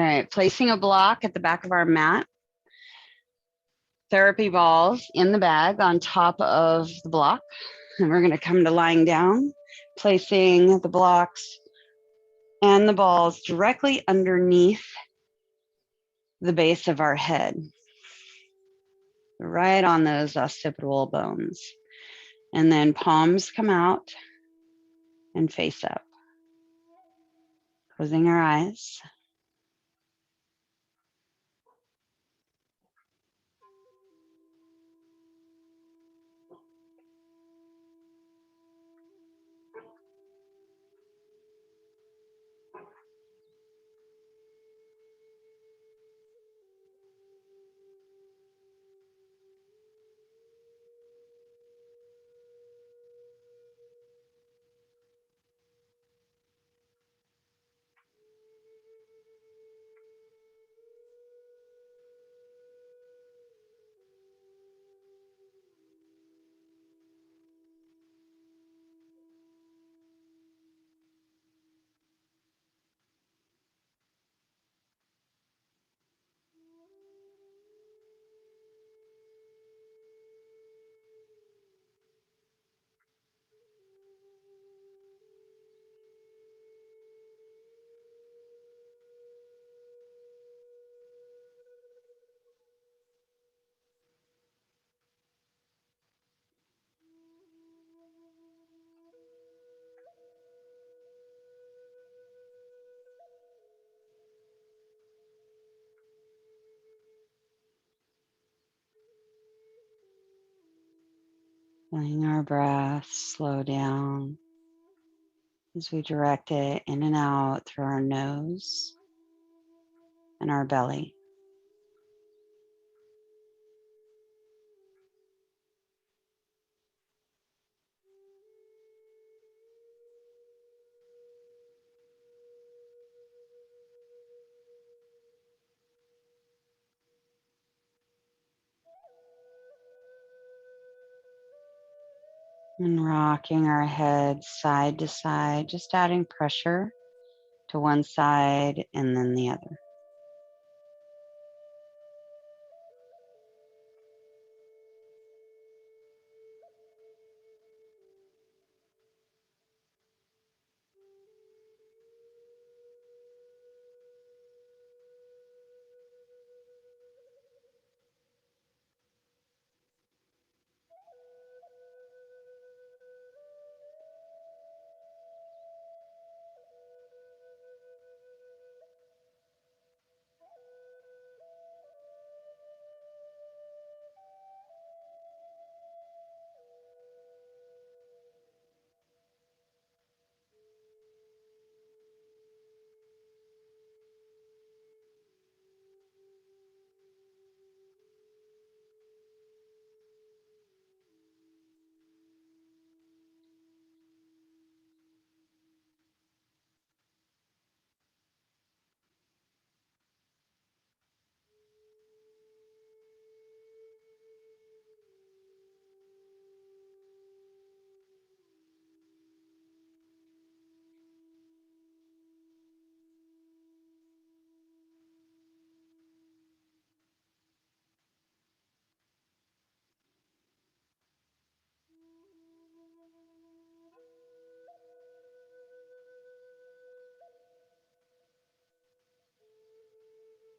right, placing a block at the back of our mat, therapy balls in the bag on top of the block. And we're going to come to lying down, placing the blocks and the balls directly underneath the base of our head, right on those occipital bones. And then palms come out and face up. Closing our eyes. Letting our breath slow down as we direct it in and out through our nose and our belly. And rocking our head side to side, just adding pressure to one side and then the other.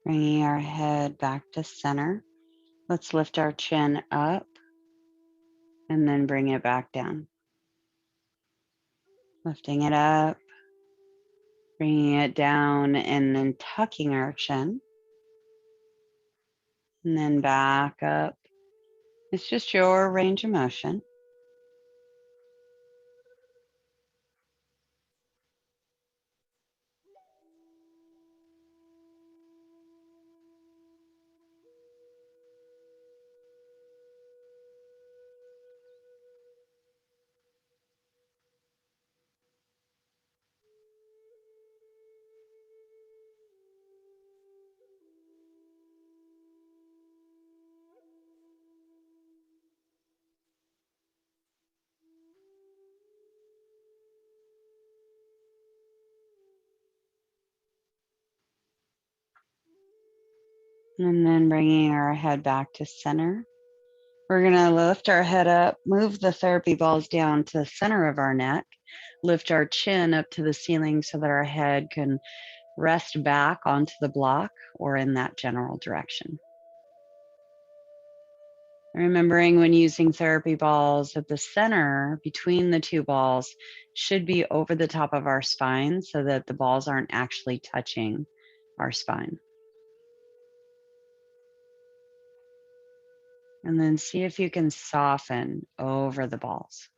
Bringing our head back to center. Let's lift our chin up and then bring it back down. Lifting it up, bringing it down, and then tucking our chin. And then back up. It's just your range of motion. And then bringing our head back to center. We're going to lift our head up, move the therapy balls down to the center of our neck, lift our chin up to the ceiling so that our head can rest back onto the block or in that general direction. Remembering when using therapy balls that the center between the two balls should be over the top of our spine so that the balls aren't actually touching our spine. And then see if you can soften over the balls.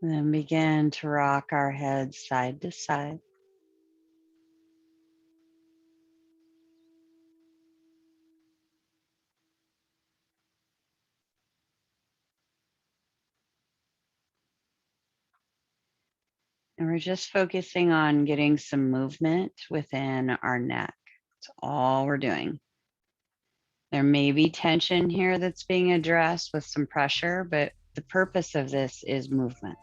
And then begin to rock our heads side to side. And we're just focusing on getting some movement within our neck. That's all we're doing. There may be tension here that's being addressed with some pressure, but the purpose of this is movement.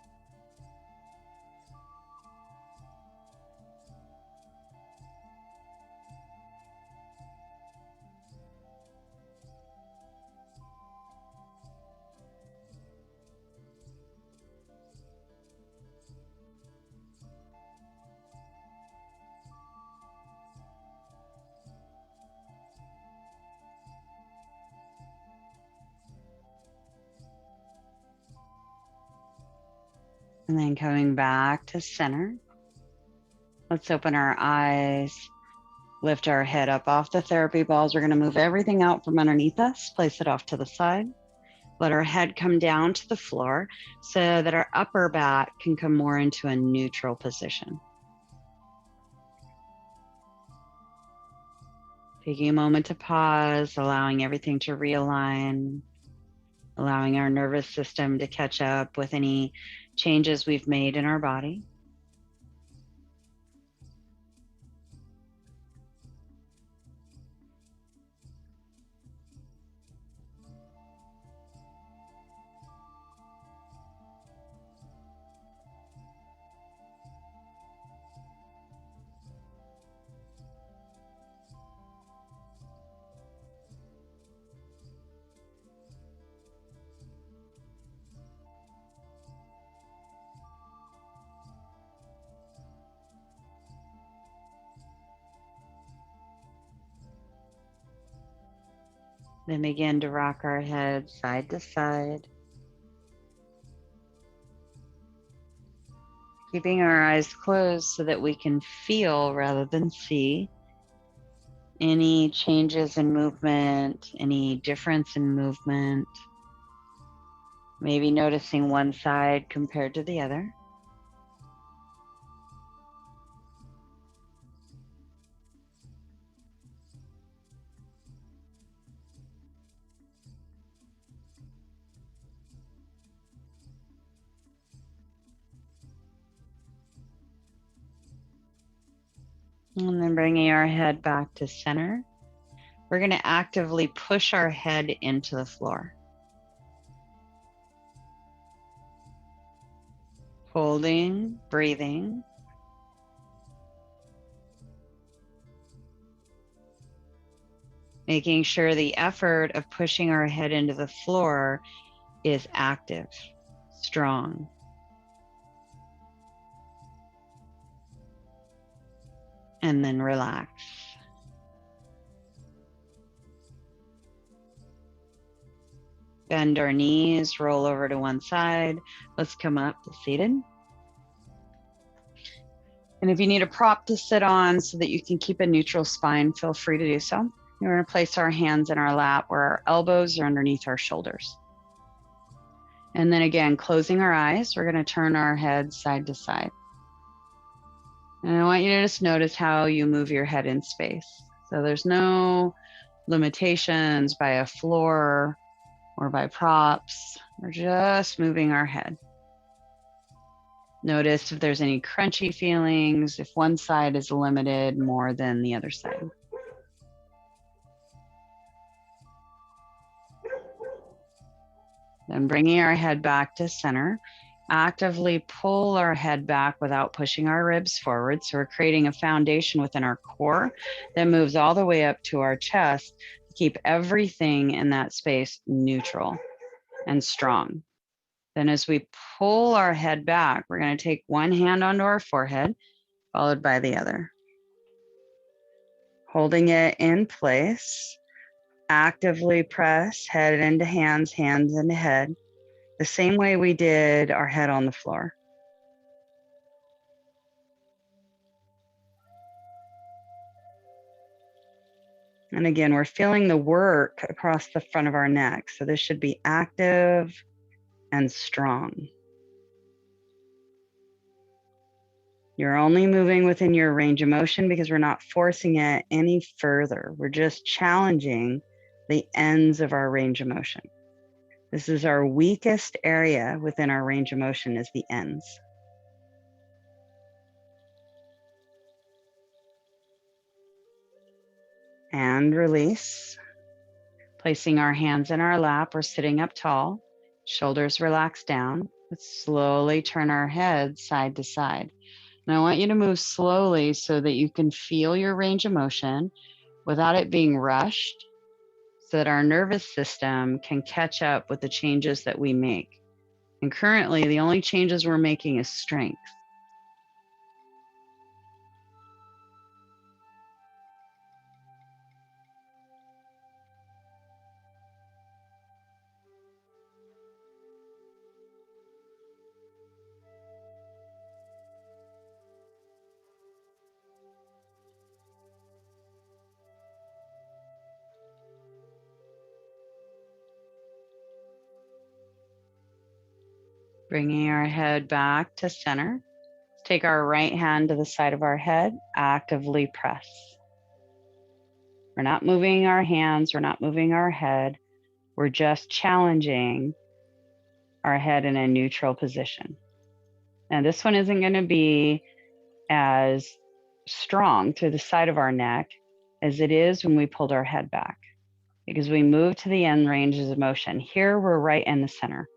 And then coming back to center. Let's open our eyes, lift our head up off the therapy balls. We're going to move everything out from underneath us, place it off to the side. Let our head come down to the floor so that our upper back can come more into a neutral position. Taking a moment to pause, allowing everything to realign, allowing our nervous system to catch up with any changes we've made in our body. Then begin to rock our head side to side. Keeping our eyes closed so that we can feel rather than see any changes in movement, any difference in movement. Maybe noticing one side compared to the other. And then bringing our head back to center. We're going to actively push our head into the floor. Holding, breathing. Making sure the effort of pushing our head into the floor is active, strong. And then relax. Bend our knees, roll over to one side. Let's come up to seated. And if you need a prop to sit on so that you can keep a neutral spine, feel free to do so. We're going to place our hands in our lap where our elbows are underneath our shoulders. And then again, closing our eyes, we're going to turn our head side to side. And I want you to just notice how you move your head in space. So there's no limitations by a floor or by props. We're just moving our head. Notice if there's any crunchy feelings, if one side is limited more than the other side. Then bringing our head back to center, actively pull our head back without pushing our ribs forward. So we're creating a foundation within our core that moves all the way up to our chest to keep everything in that space neutral and strong. Then as we pull our head back, we're going to take one hand onto our forehead, followed by the other. Holding it in place, actively press head into hands, hands into head, the same way we did our head on the floor. And again, we're feeling the work across the front of our neck. So this should be active and strong. You're only moving within your range of motion because we're not forcing it any further. We're just challenging the ends of our range of motion. This is our weakest area within our range of motion, is the ends. And release. Placing our hands in our lap or sitting up tall, shoulders relax down. Let's slowly turn our head side to side. And I want you to move slowly so that you can feel your range of motion without it being rushed, so that our nervous system can catch up with the changes that we make. And currently, the only changes we're making is strength. Bringing our head back to center. Take our right hand to the side of our head, actively press. We're not moving our hands, we're not moving our head. We're just challenging our head in a neutral position. And this one isn't going to be as strong to the side of our neck as it is when we pulled our head back, because we move to the end ranges of motion. Here, we're right in the center.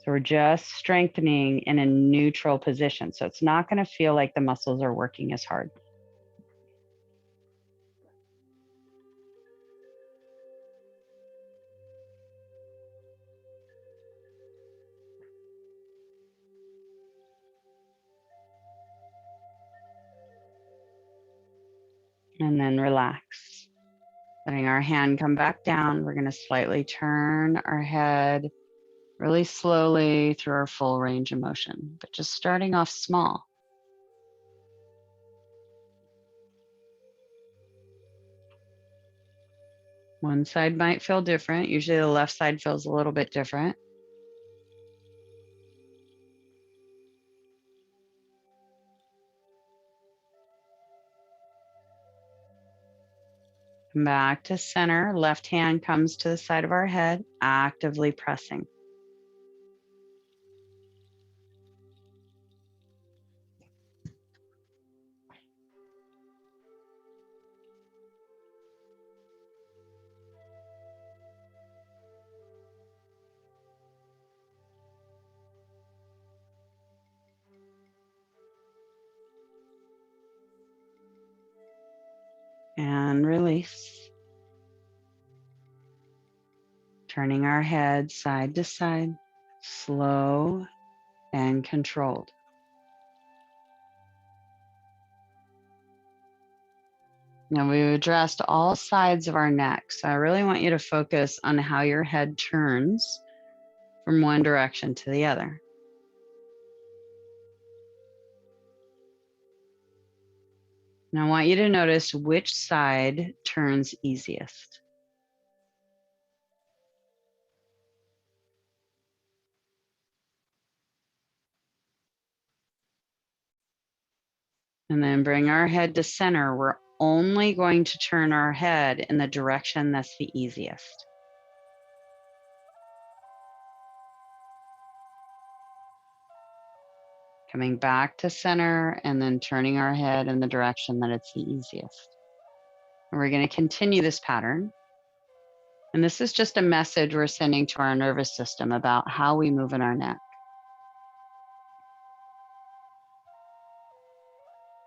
So we're just strengthening in a neutral position. So it's not going to feel like the muscles are working as hard. And then relax. Letting our hand come back down. We're going to slightly turn our head really slowly through our full range of motion, but just starting off small. One side might feel different. Usually the left side feels a little bit different. Come back to center. Left hand comes to the side of our head, actively pressing. And release. Turning our head side to side, slow and controlled. Now we've addressed all sides of our neck. So I really want you to focus on how your head turns from one direction to the other. And I want you to notice which side turns easiest. And then bring our head to center. We're only going to turn our head in the direction that's the easiest. Coming back to center and then turning our head in the direction that it's the easiest. And we're going to continue this pattern. And this is just a message we're sending to our nervous system about how we move in our neck.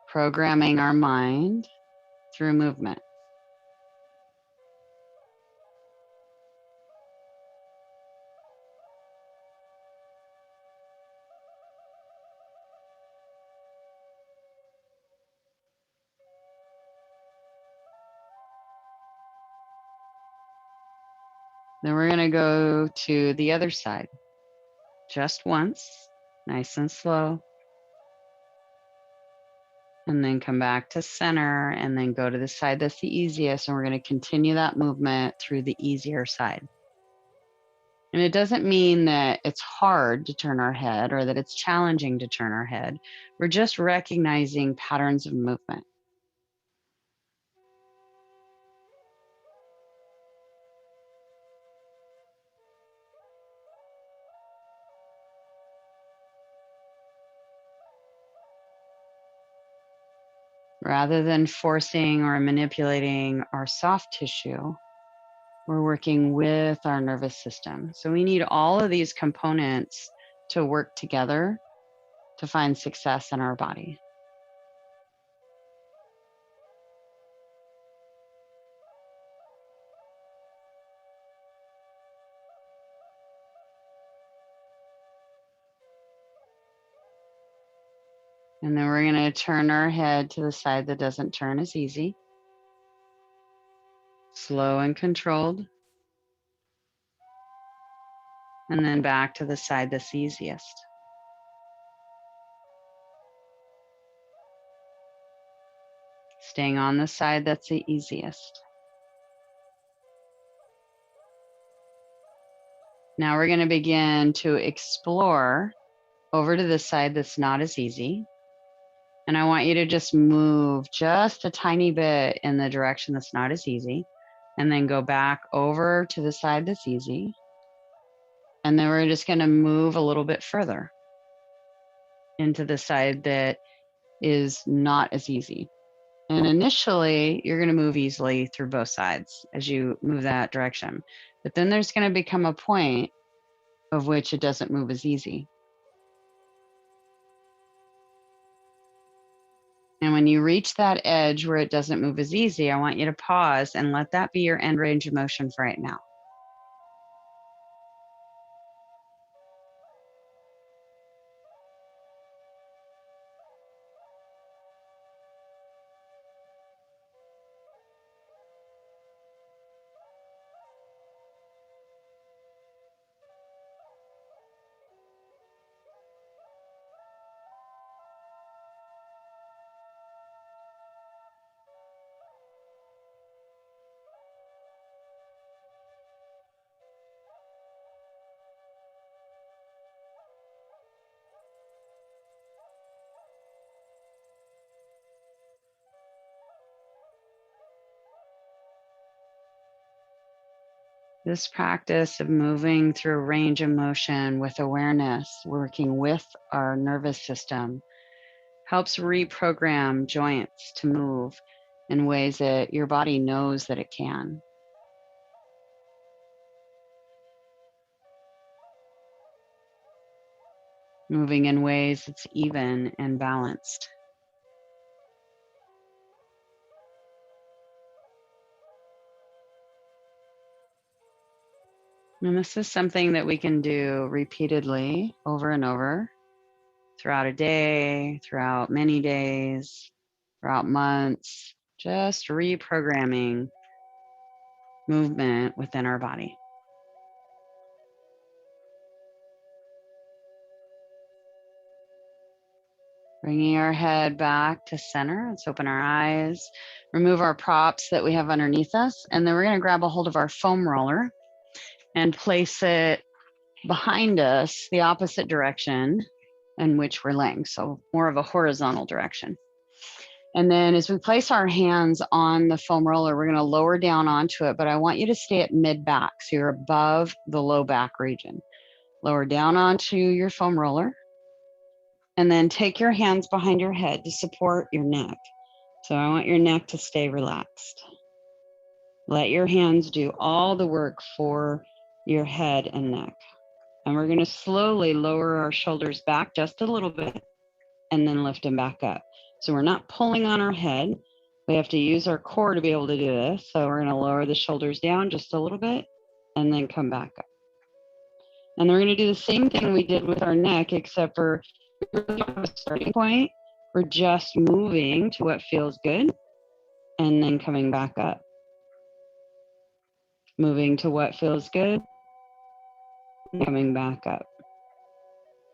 Programming our mind through movement. Then we're going to go to the other side just once, nice and slow. And then come back to center and then go to the side that's the easiest. And we're going to continue that movement through the easier side. And it doesn't mean that it's hard to turn our head or that it's challenging to turn our head. We're just recognizing patterns of movement. Rather than forcing or manipulating our soft tissue, we're working with our nervous system. So we need all of these components to work together to find success in our body. And then we're going to turn our head to the side that doesn't turn as easy. Slow and controlled. And then back to the side that's easiest. Staying on the side that's the easiest. Now we're going to begin to explore over to the side that's not as easy. And I want you to just move just a tiny bit in the direction that's not as easy. And then go back over to the side that's easy. And then we're just going to move a little bit further into the side that is not as easy. And initially, you're going to move easily through both sides as you move that direction. But then there's going to become a point of which it doesn't move as easy. And when you reach that edge where it doesn't move as easy, I want you to pause and let that be your end range of motion for right now. This practice of moving through a range of motion with awareness, working with our nervous system, helps reprogram joints to move in ways that your body knows that it can. Moving in ways that's even and balanced. And this is something that we can do repeatedly over and over throughout a day, throughout many days, throughout months, just reprogramming movement within our body. Bringing our head back to center. Let's open our eyes, remove our props that we have underneath us, and then we're going to grab a hold of our foam roller and place it behind us, the opposite direction in which we're laying, so more of a horizontal direction. And then as we place our hands on the foam roller, we're going to lower down onto it, but I want you to stay at mid back, so you're above the low back region. Lower down onto your foam roller, and then take your hands behind your head to support your neck. So I want your neck to stay relaxed. Let your hands do all the work for your head and neck. And we're going to slowly lower our shoulders back just a little bit and then lift them back up. So we're not pulling on our head. We have to use our core to be able to do this. So we're going to lower the shoulders down just a little bit and then come back up. And we're going to do the same thing we did with our neck, except for a starting point. We're just moving to what feels good and then coming back up. Moving to what feels good, coming back up.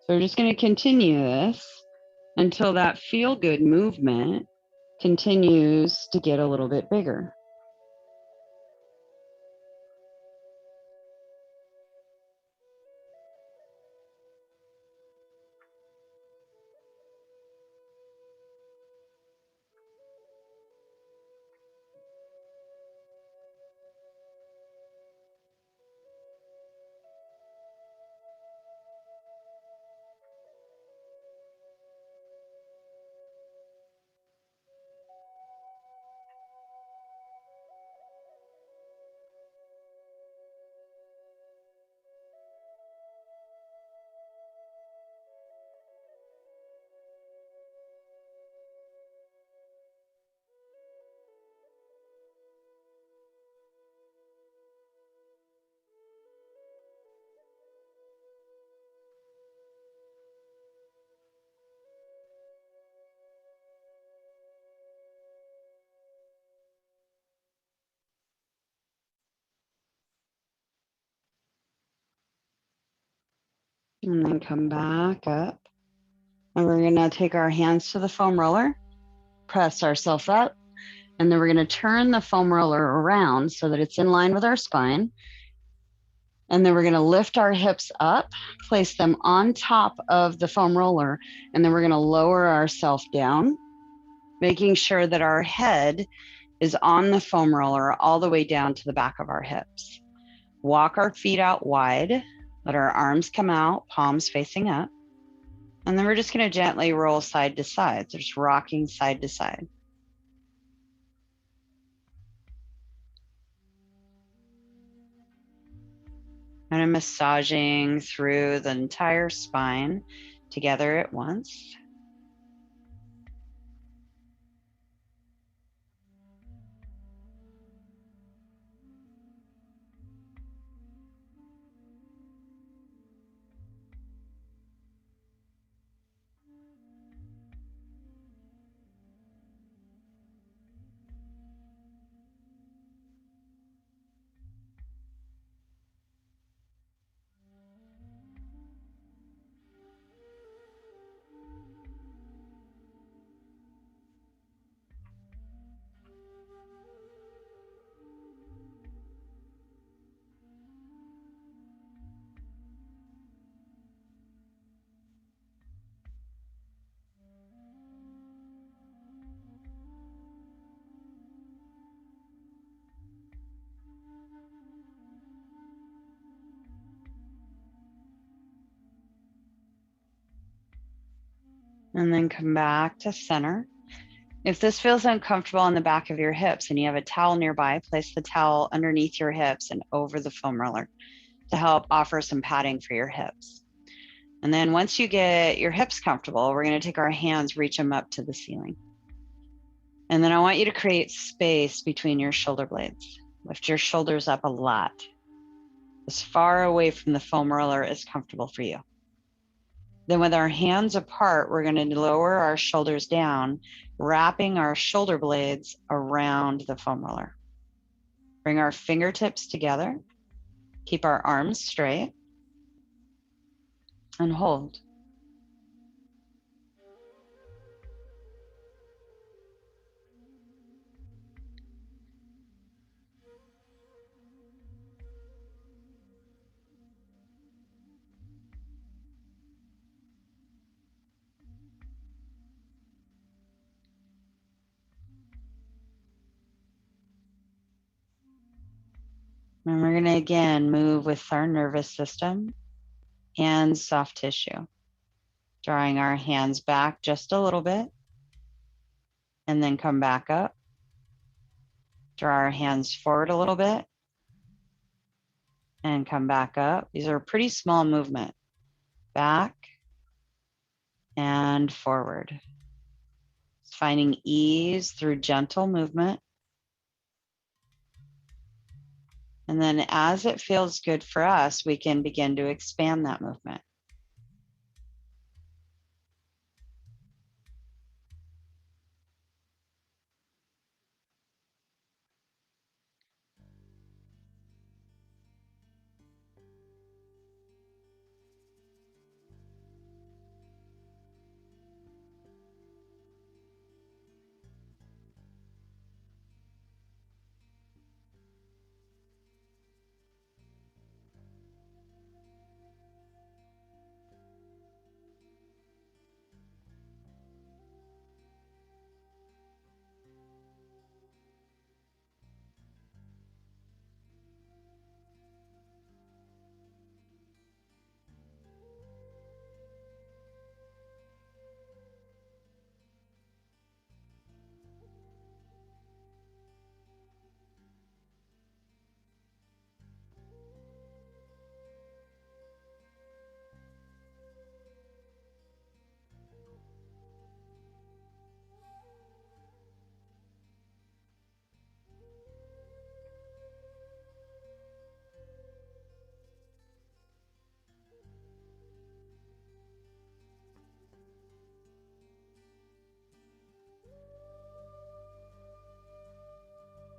So we're just going to continue this until that feel good movement continues to get a little bit bigger. And then come back up. And we're going to take our hands to the foam roller, press ourselves up, and then we're going to turn the foam roller around so that it's in line with our spine. And then we're going to lift our hips up, place them on top of the foam roller, and then we're going to lower ourselves down, making sure that our head is on the foam roller all the way down to the back of our hips. Walk our feet out wide, let our arms come out, palms facing up. And then we're just going to gently roll side to side, so just rocking side to side. And I'm massaging through the entire spine together at once. And then come back to center. If this feels uncomfortable on the back of your hips and you have a towel nearby, place the towel underneath your hips and over the foam roller to help offer some padding for your hips. And then once you get your hips comfortable, we're going to take our hands, reach them up to the ceiling. And then I want you to create space between your shoulder blades. Lift your shoulders up a lot, as far away from the foam roller as comfortable for you. Then with our hands apart, we're going to lower our shoulders down, wrapping our shoulder blades around the foam roller. Bring our fingertips together, keep our arms straight, and hold. And we're going to again move with our nervous system and soft tissue, drawing our hands back just a little bit and then come back up. Draw our hands forward a little bit and come back up. These are pretty small movement. Back and forward. Finding ease through gentle movement. And then as it feels good for us, we can begin to expand that movement.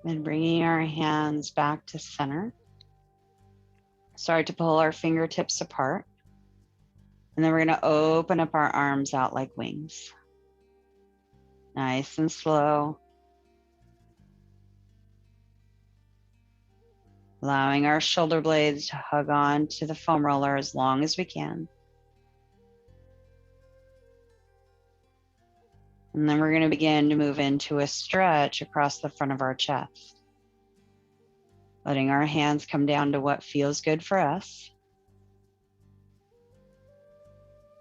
And bringing our hands back to center. Start to pull our fingertips apart. And then we're going to open up our arms out like wings. Nice and slow. Allowing our shoulder blades to hug on to the foam roller as long as we can. And then we're going to begin to move into a stretch across the front of our chest. Letting our hands come down to what feels good for us.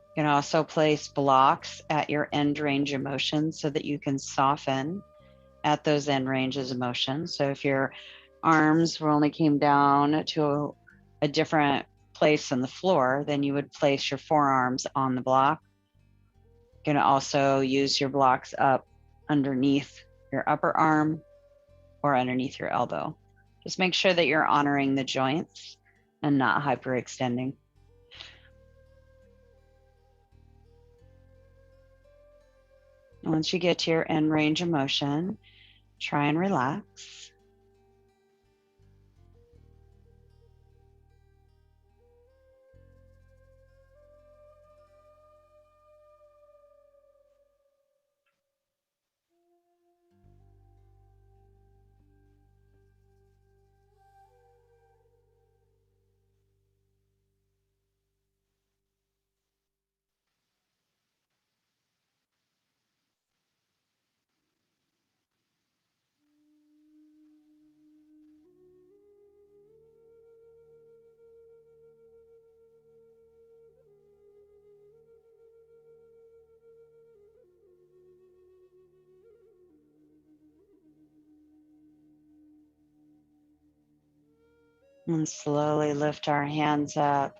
You can also place blocks at your end range of motion so that you can soften at those end ranges of motion. So if your arms only came down to a different place on the floor, then you would place your forearms on the block. You can also use your blocks up underneath your upper arm or underneath your elbow. Just make sure that you're honoring the joints and not hyperextending. Once you get to your end range of motion, try and relax. And slowly lift our hands up,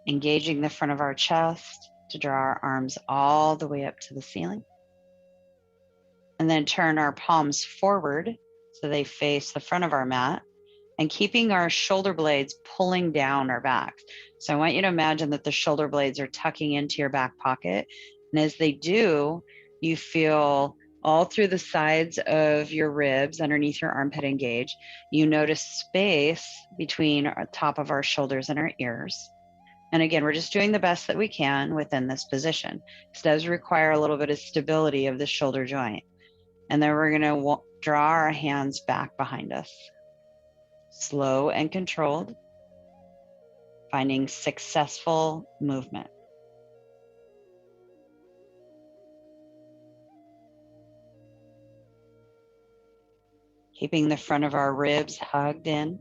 engaging the front of our chest to draw our arms all the way up to the ceiling. And then turn our palms forward so they face the front of our mat, and keeping our shoulder blades pulling down our backs. So I want you to imagine that the shoulder blades are tucking into your back pocket. And as they do, you feel all through the sides of your ribs, underneath your armpit engage. You notice space between the top of our shoulders and our ears. And again, we're just doing the best that we can within this position. This does require a little bit of stability of the shoulder joint. And then we're going to draw our hands back behind us. Slow and controlled, finding successful movement. Keeping the front of our ribs hugged in.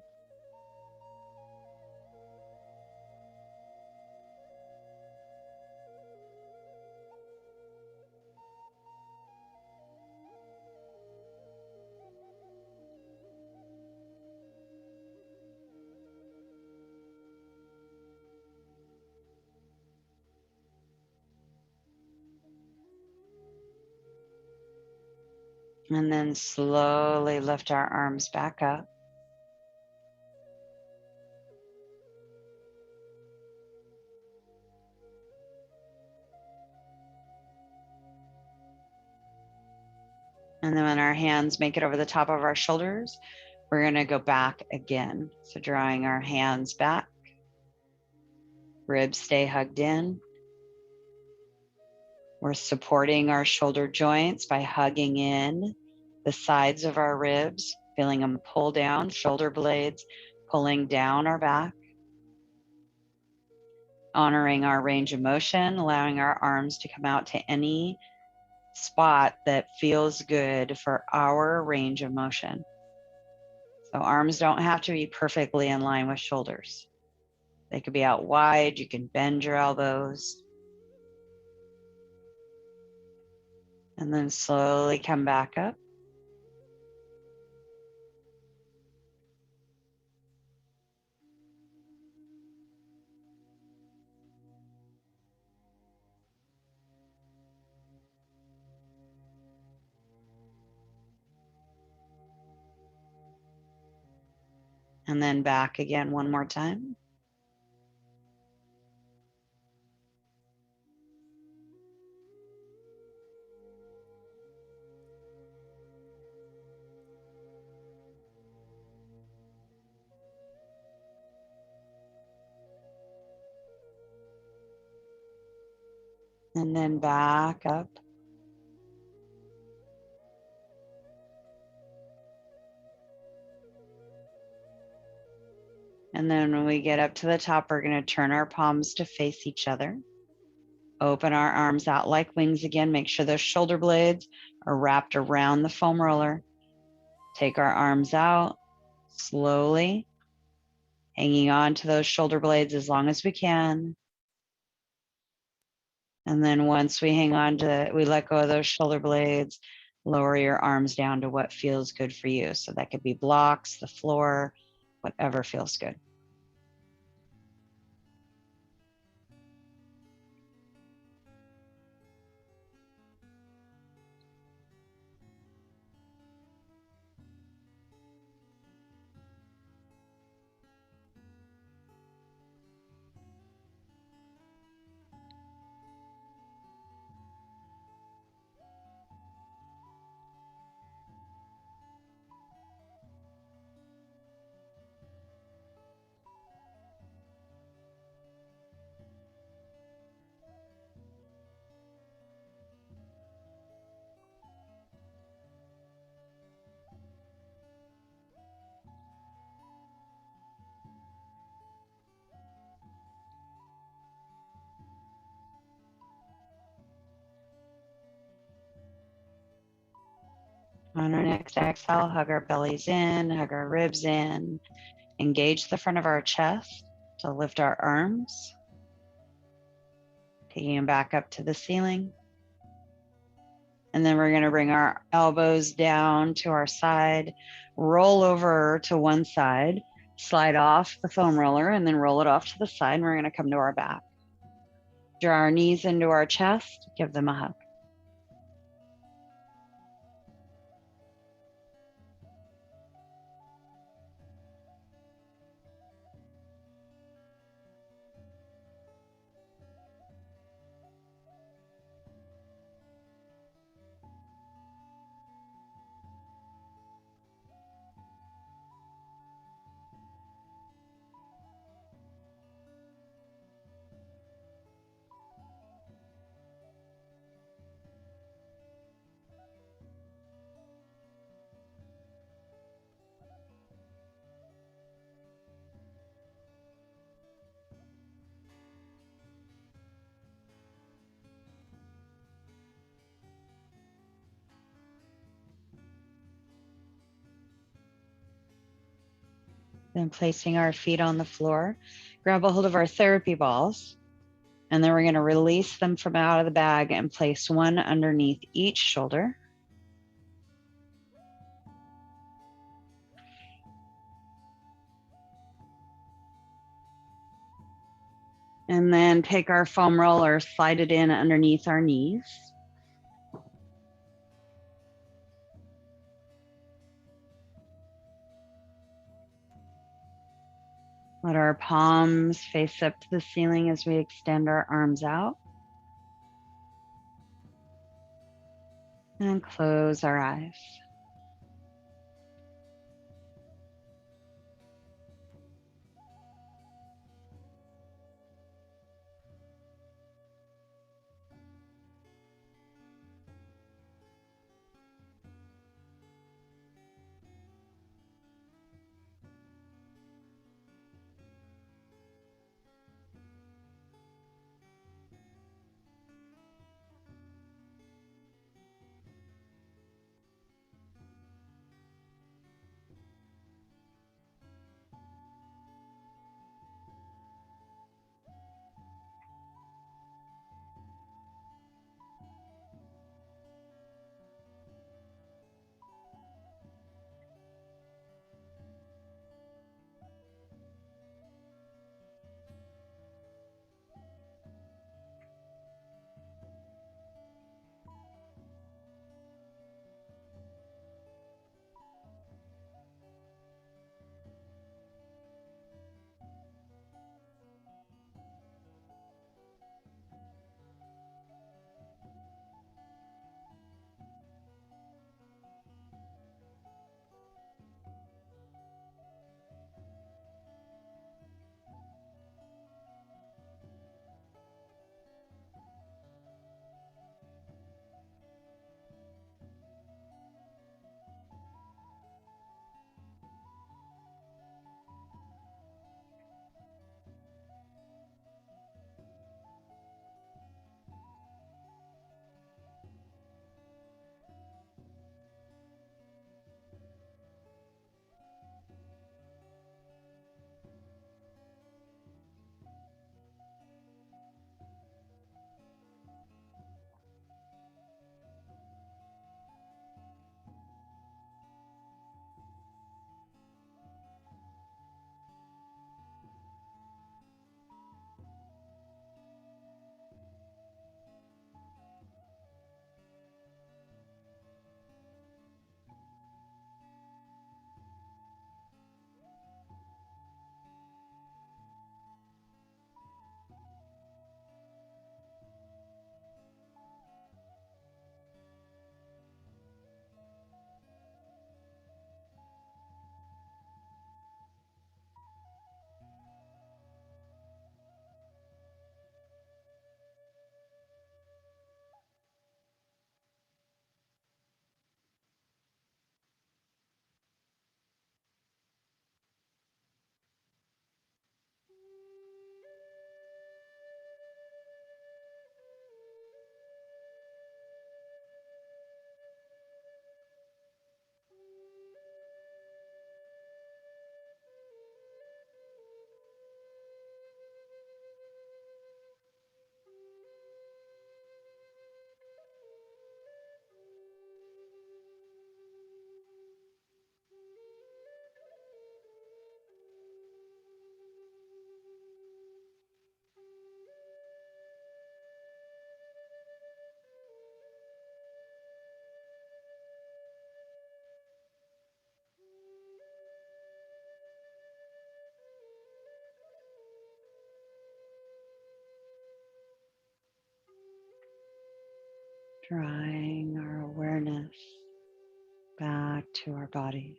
And then slowly lift our arms back up. And then when our hands make it over the top of our shoulders, we're going to go back again. So drawing our hands back, ribs stay hugged in. We're supporting our shoulder joints by hugging in the sides of our ribs, feeling them pull down, shoulder blades pulling down our back. Honoring our range of motion, allowing our arms to come out to any spot that feels good for our range of motion. So arms don't have to be perfectly in line with shoulders. They could be out wide. You can bend your elbows. And then slowly come back up. And then back again one more time. And then back up. And then when we get up to the top, we're going to turn our palms to face each other. Open our arms out like wings again. Make sure those shoulder blades are wrapped around the foam roller. Take our arms out slowly, hanging on to those shoulder blades as long as we can. And then once we we let go of those shoulder blades, lower your arms down to what feels good for you. So that could be blocks, the floor, whatever feels good. On our next exhale, hug our bellies in, hug our ribs in, engage the front of our chest to lift our arms, taking them back up to the ceiling. And then we're going to bring our elbows down to our side, roll over to one side, slide off the foam roller, and then roll it off to the side. And we're going to come to our back. Draw our knees into our chest, give them a hug. Then placing our feet on the floor, grab a hold of our therapy balls, and then we're going to release them from out of the bag and place one underneath each shoulder. And then take our foam roller, slide it in underneath our knees. Let our palms face up to the ceiling as we extend our arms out and close our eyes. Drawing our awareness back to our bodies.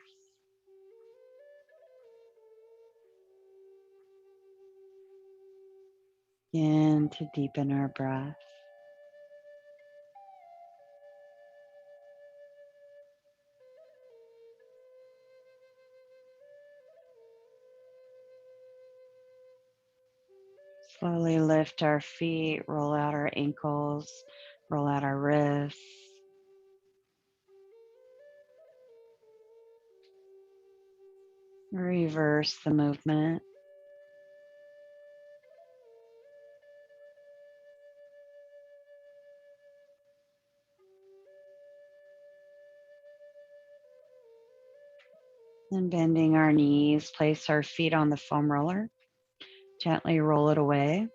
Begin to deepen our breath. Slowly lift our feet, roll out our ankles, roll out our wrists. Reverse the movement. And bending our knees, place our feet on the foam roller. Gently roll it away.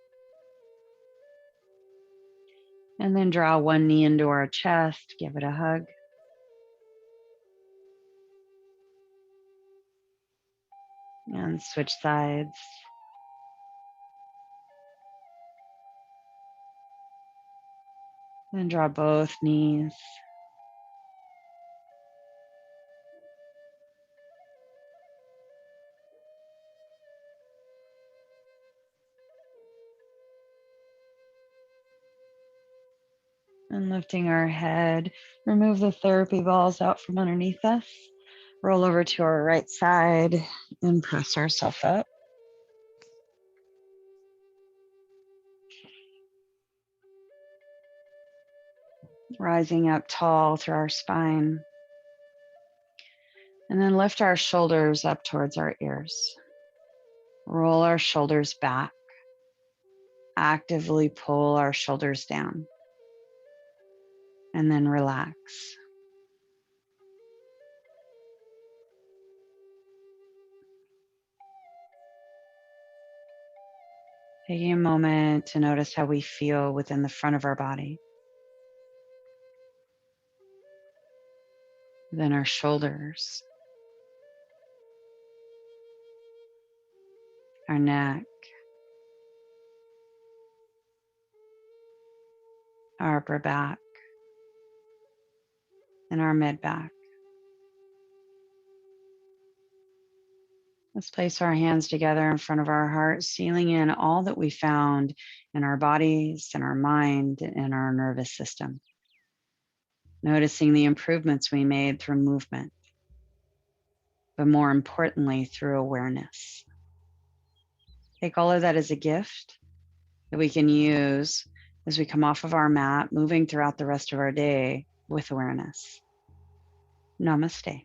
And then draw one knee into our chest, give it a hug. And switch sides. And draw both knees. And lifting our head, remove the therapy balls out from underneath us. Roll over to our right side and press ourselves up. Rising up tall through our spine. And then lift our shoulders up towards our ears. Roll our shoulders back. Actively pull our shoulders down. And then relax. Taking a moment to notice how we feel within the front of our body. Then our shoulders, our neck, our upper back, and our mid back. Let's place our hands together in front of our heart, sealing in all that we found in our bodies, in our mind, and our nervous system. Noticing the improvements we made through movement, but more importantly, through awareness. Take all of that as a gift that we can use as we come off of our mat, moving throughout the rest of our day with awareness. Namaste.